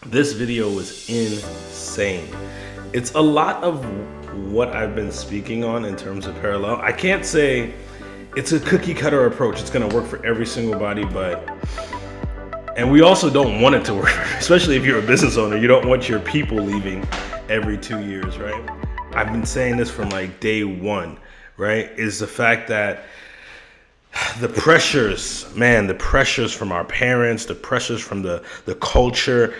This video was insane. It's a lot of what I've been speaking on in terms of parallel. I can't say it's a cookie cutter approach. It's going to work for every single body, and we also don't want it to work, especially if you're a business owner. You don't want your people leaving every 2 years, right? I've been saying this from like day one, right? Is the fact that the pressures, man, the pressures from our parents, the pressures from the culture.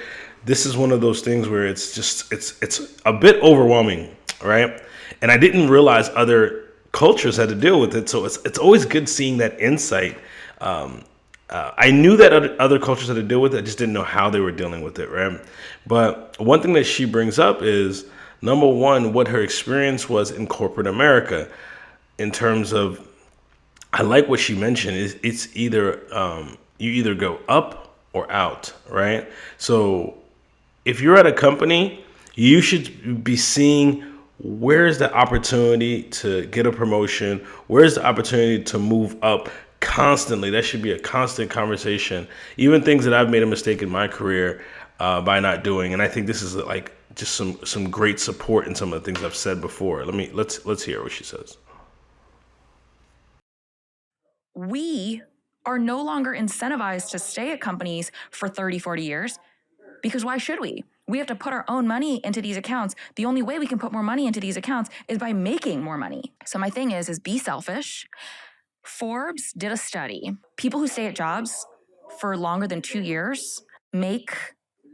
This is one of those things where it's a bit overwhelming, right? And I didn't realize other cultures had to deal with it. So it's always good seeing that insight. I knew that other cultures had to deal with it. I just didn't know how they were dealing with it, right? But one thing that she brings up is, number one, what her experience was in corporate America in terms of, I like what she mentioned, is it's either you either go up or out, right? So if you're at a company, you should be seeing where's the opportunity to get a promotion, where's the opportunity to move up constantly. That should be a constant conversation. Even things that I've made a mistake in my career by not doing, and I think this is like just some great support in some of the things I've said before. Let's hear what she says. We are no longer incentivized to stay at companies for 30, 40 years, because why should we? We have to put our own money into these accounts. The only way we can put more money into these accounts is by making more money. So my thing is be selfish. Forbes did a study. People who stay at jobs for longer than 2 years make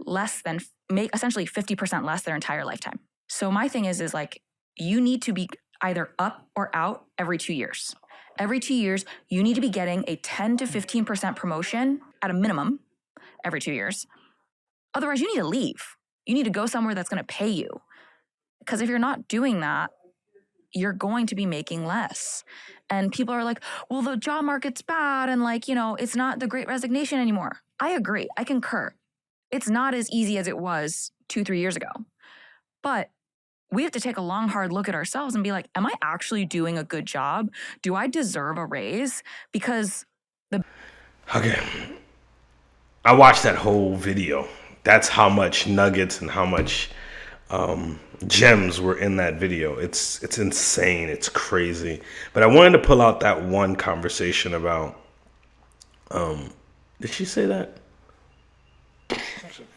essentially 50% less their entire lifetime. So my thing is like, you need to be either up or out every 2 years. Every 2 years, you need to be getting a 10 to 15% promotion at a minimum every 2 years. Otherwise, you need to leave. You need to go somewhere that's going to pay you. Because if you're not doing that, you're going to be making less. And people are like, well, the job market's bad and it's not the great resignation anymore. I agree. I concur. It's not as easy as it was 2-3 years ago. But we have to take a long, hard look at ourselves and be like, am I actually doing a good job? Do I deserve a raise? Because Okay. I watched that whole video. That's how much nuggets and how much gems were in that video. It's insane. It's crazy. But I wanted to pull out that one conversation about, did she say that?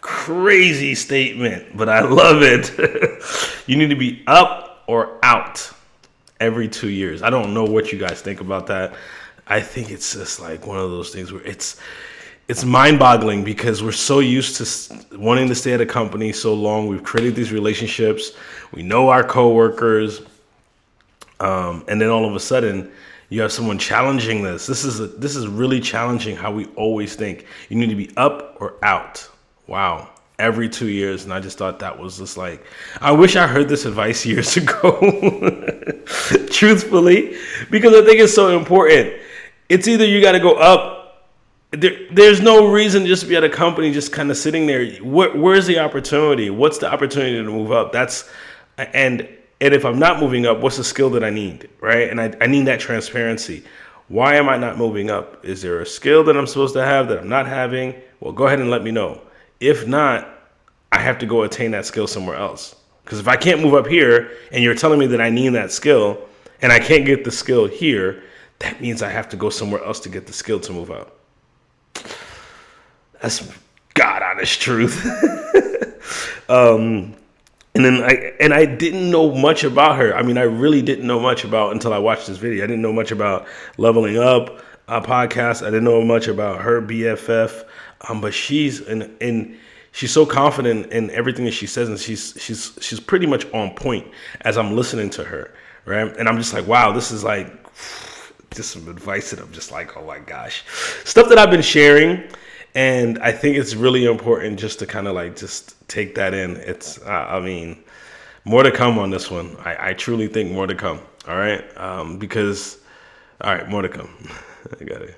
Crazy statement, but I love it. You need to be up or out every 2 years. I don't know what you guys think about that. I think it's just like one of those things where it's mind-boggling because we're so used to wanting to stay at a company so long. We've created these relationships. We know our coworkers, and then all of a sudden, you have someone challenging this. This is really challenging how we always think. You need to be up or out. Wow. Every 2 years. And I just thought that was just like, I wish I heard this advice years ago, truthfully, because I think it's so important. It's either you got to go up. There's no reason just to be at a company just kind of sitting there. Where's the opportunity? What's the opportunity to move up? And if I'm not moving up, what's the skill that I need, right? And I need that transparency. Why am I not moving up? Is there a skill that I'm supposed to have that I'm not having? Well, go ahead and let me know. If not, I have to go attain that skill somewhere else. Because if I can't move up here and you're telling me that I need that skill and I can't get the skill here, that means I have to go somewhere else to get the skill to move up. That's God honest truth. And I didn't know much about her. I mean, I really didn't know much about until I watched this video. I didn't know much about Leveling Up podcast. I didn't know much about her BFF. But she's she's so confident in everything that she says, and she's pretty much on point as I'm listening to her, right? And I'm just like, wow, this is like just some advice that I'm just like, oh my gosh, stuff that I've been sharing. And I think it's really important just to kind of like just take that in. It's, more to come on this one. I truly think more to come. All right. All right, more to come. I got it.